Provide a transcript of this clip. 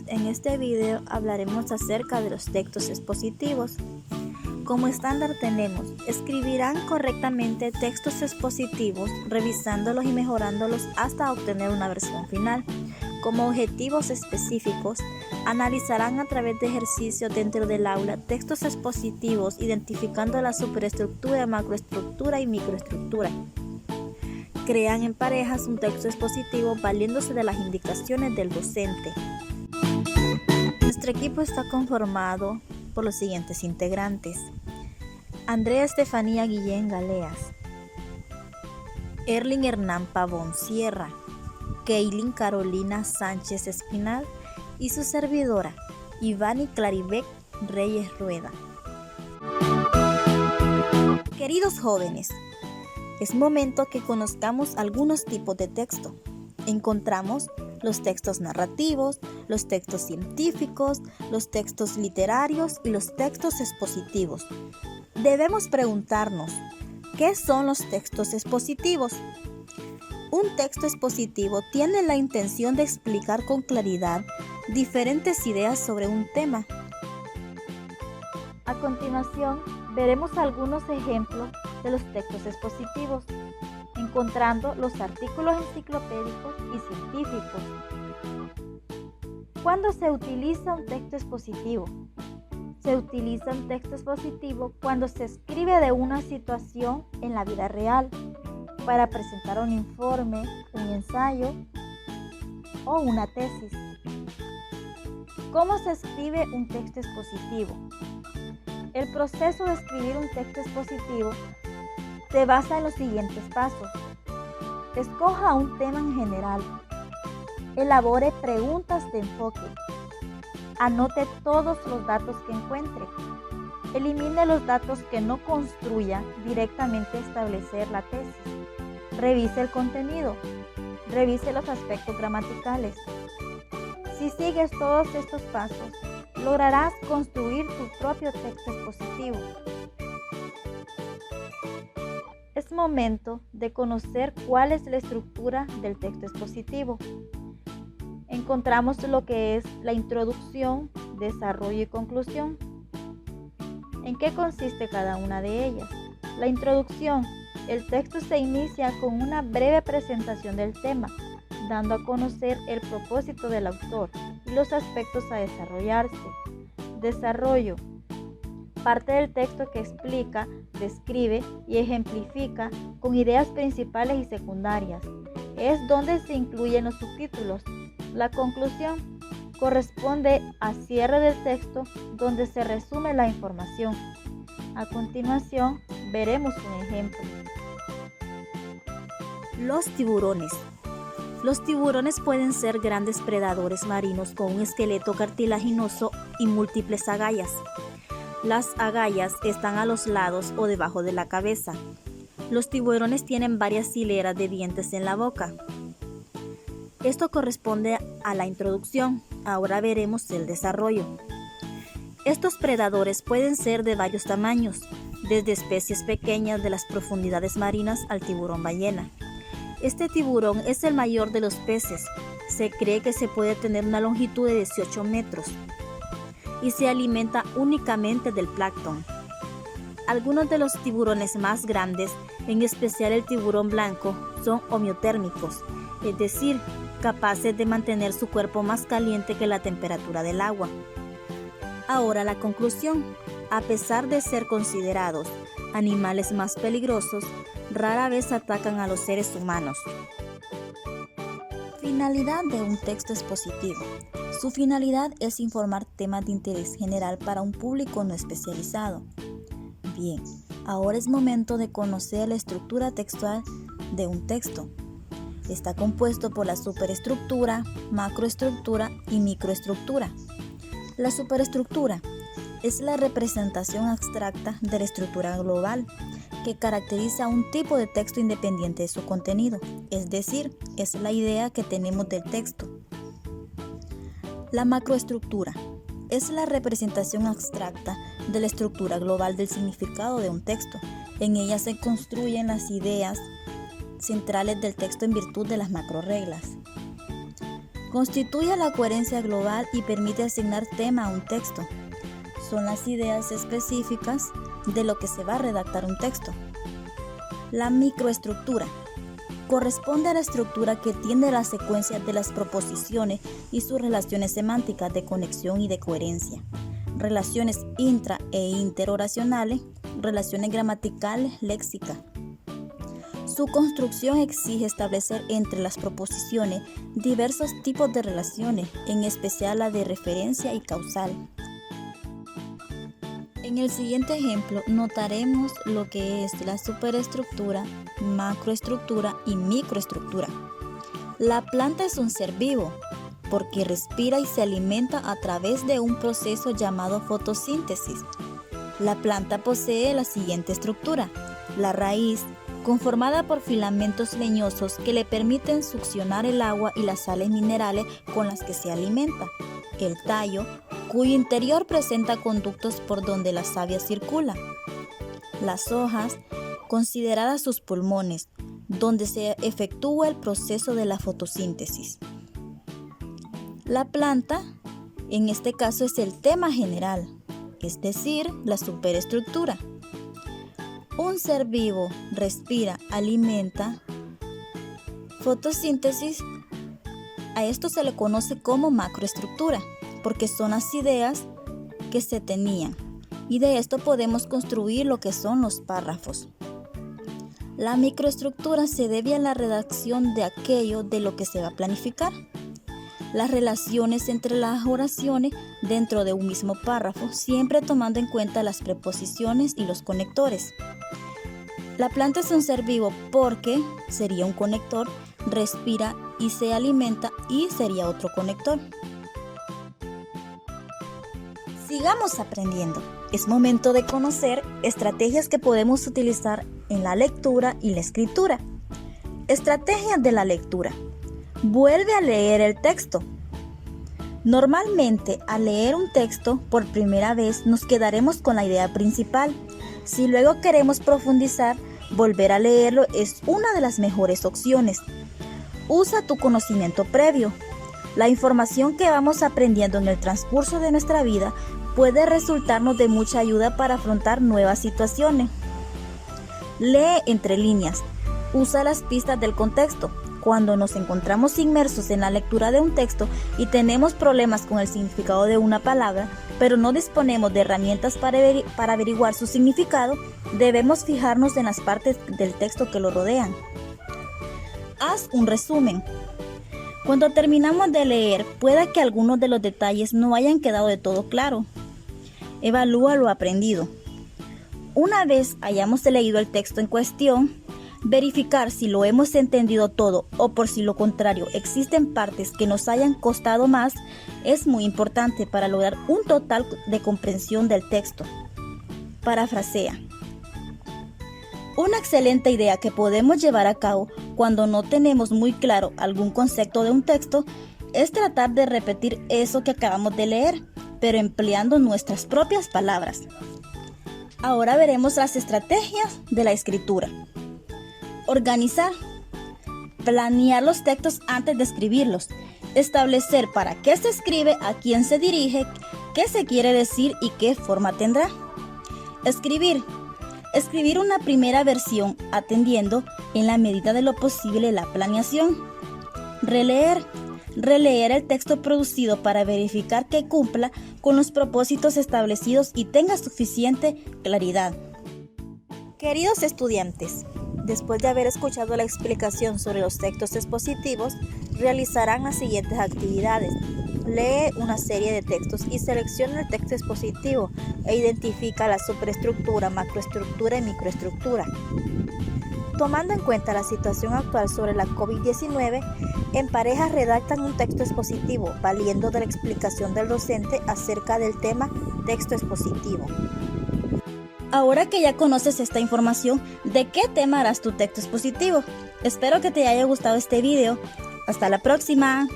en este video hablaremos acerca de los textos expositivos. Como estándar tenemos, escribirán correctamente textos expositivos, revisándolos y mejorándolos hasta obtener una versión final. Como objetivos específicos, analizarán a través de ejercicios dentro del aula textos expositivos, identificando la superestructura, macroestructura y microestructura. Crean en parejas un texto expositivo valiéndose de las indicaciones del docente. Nuestro equipo está conformado por los siguientes integrantes: Andrea Estefanía Guillén Galeas, Erling Hernán Pavón Sierra, Keilin Carolina Sánchez Espinal y su servidora, Ivani Claribek Reyes Rueda. Queridos jóvenes, es momento que conozcamos algunos tipos de texto. Encontramos los textos narrativos, los textos científicos, los textos literarios y los textos expositivos. Debemos preguntarnos, ¿qué son los textos expositivos? Un texto expositivo tiene la intención de explicar con claridad diferentes ideas sobre un tema. A continuación, veremos algunos ejemplos de los textos expositivos, encontrando los artículos enciclopédicos y científicos. ¿Cuándo se utiliza un texto expositivo? Se utiliza un texto expositivo cuando se escribe de una situación en la vida real, para presentar un informe, un ensayo o una tesis. ¿Cómo se escribe un texto expositivo? El proceso de escribir un texto expositivo se basa en los siguientes pasos. Escoja un tema en general. Elabore preguntas de enfoque. Anote todos los datos que encuentre. Elimine los datos que no construyan directamente establecer la tesis. Revise el contenido. Revise los aspectos gramaticales. Si sigues todos estos pasos, lograrás construir tu propio texto expositivo. Es momento de conocer cuál es la estructura del texto expositivo. Encontramos lo que es la introducción, desarrollo y conclusión. ¿En qué consiste cada una de ellas? La introducción. El texto se inicia con una breve presentación del tema, dando a conocer el propósito del autor y los aspectos a desarrollarse. Desarrollo. Parte del texto que explica, describe y ejemplifica con ideas principales y secundarias. Es donde se incluyen los subtítulos. La conclusión corresponde a cierre del texto, donde se resume la información. A continuación, veremos un ejemplo. Los tiburones. Los tiburones pueden ser grandes predadores marinos con un esqueleto cartilaginoso y múltiples agallas. Las agallas están a los lados o debajo de la cabeza. Los tiburones tienen varias hileras de dientes en la boca. Esto corresponde a la introducción. Ahora veremos el desarrollo. Estos predadores pueden ser de varios tamaños, desde especies pequeñas de las profundidades marinas al tiburón ballena. Este tiburón es el mayor de los peces. Se cree que se puede tener una longitud de 18 metros y se alimenta únicamente del plancton. Algunos de los tiburones más grandes, en especial el tiburón blanco, son homeotérmicos, es decir, capaces de mantener su cuerpo más caliente que la temperatura del agua. Ahora la conclusión. A pesar de ser considerados animales más peligrosos, rara vez atacan a los seres humanos. Finalidad de un texto expositivo. Su finalidad es informar temas de interés general para un público no especializado. Bien, ahora es momento de conocer la estructura textual de un texto. Está compuesto por la superestructura, macroestructura y microestructura. La superestructura es la representación abstracta de la estructura global que caracteriza un tipo de texto independiente de su contenido, es decir, es la idea que tenemos del texto. La macroestructura es la representación abstracta de la estructura global del significado de un texto. En ella se construyen las ideas centrales del texto en virtud de las macrorreglas. Constituye la coherencia global y permite asignar tema a un texto. Son las ideas específicas de lo que se va a redactar un texto. La microestructura corresponde a la estructura que tiene la secuencia de las proposiciones y sus relaciones semánticas de conexión y de coherencia, relaciones intra e interoracionales, relaciones gramaticales, léxicas. Su construcción exige establecer entre las proposiciones diversos tipos de relaciones, en especial la de referencia y causal. En el siguiente ejemplo notaremos lo que es la superestructura, macroestructura y microestructura. La planta es un ser vivo porque respira y se alimenta a través de un proceso llamado fotosíntesis. La planta posee la siguiente estructura: la raíz, conformada por filamentos leñosos que le permiten succionar el agua y las sales minerales con las que se alimenta. El tallo, cuyo interior presenta conductos por donde la savia circula. Las hojas, consideradas sus pulmones, donde se efectúa el proceso de la fotosíntesis. La planta, en este caso, es el tema general, es decir, la superestructura. Un ser vivo respira, alimenta, fotosíntesis. A esto se le conoce como macroestructura, porque son las ideas que se tenían, y de esto podemos construir lo que son los párrafos. La microestructura se debe a la redacción de aquello de lo que se va a planificar. Las relaciones entre las oraciones dentro de un mismo párrafo, siempre tomando en cuenta las preposiciones y los conectores. La planta es un ser vivo porque sería un conector, respira y se alimenta y sería otro conector. Sigamos aprendiendo. Es momento de conocer estrategias que podemos utilizar en la lectura y la escritura. Estrategias de la lectura. Vuelve a leer el texto. Normalmente, al leer un texto por primera vez, nos quedaremos con la idea principal. Si luego queremos profundizar, volver a leerlo es una de las mejores opciones. Usa tu conocimiento previo. La información que vamos aprendiendo en el transcurso de nuestra vida puede resultarnos de mucha ayuda para afrontar nuevas situaciones. Lee entre líneas. Usa las pistas del contexto. Cuando nos encontramos inmersos en la lectura de un texto y tenemos problemas con el significado de una palabra, pero no disponemos de herramientas para averiguar su significado, debemos fijarnos en las partes del texto que lo rodean. Haz un resumen. Cuando terminamos de leer, pueda que algunos de los detalles no hayan quedado de todo claro. Evalúa lo aprendido. Una vez hayamos leído el texto en cuestión, verificar si lo hemos entendido todo o por si lo contrario existen partes que nos hayan costado más es muy importante para lograr un total de comprensión del texto. Parafrasea. Una excelente idea que podemos llevar a cabo cuando no tenemos muy claro algún concepto de un texto es tratar de repetir eso que acabamos de leer, pero empleando nuestras propias palabras. Ahora veremos las estrategias de la escritura. Organizar. Planear los textos antes de escribirlos. Establecer para qué se escribe, a quién se dirige, qué se quiere decir y qué forma tendrá. Escribir. Escribir una primera versión atendiendo en la medida de lo posible la planeación. Releer. Releer el texto producido para verificar que cumpla con los propósitos establecidos y tenga suficiente claridad. Queridos estudiantes, después de haber escuchado la explicación sobre los textos expositivos, realizarán las siguientes actividades. Lee una serie de textos y selecciona el texto expositivo e identifica la superestructura, macroestructura y microestructura. Tomando en cuenta la situación actual sobre la COVID-19, en pareja redactan un texto expositivo, valiendo de la explicación del docente acerca del tema texto expositivo. Ahora que ya conoces esta información, ¿de qué tema harás tu texto expositivo? Espero que te haya gustado este video. ¡Hasta la próxima!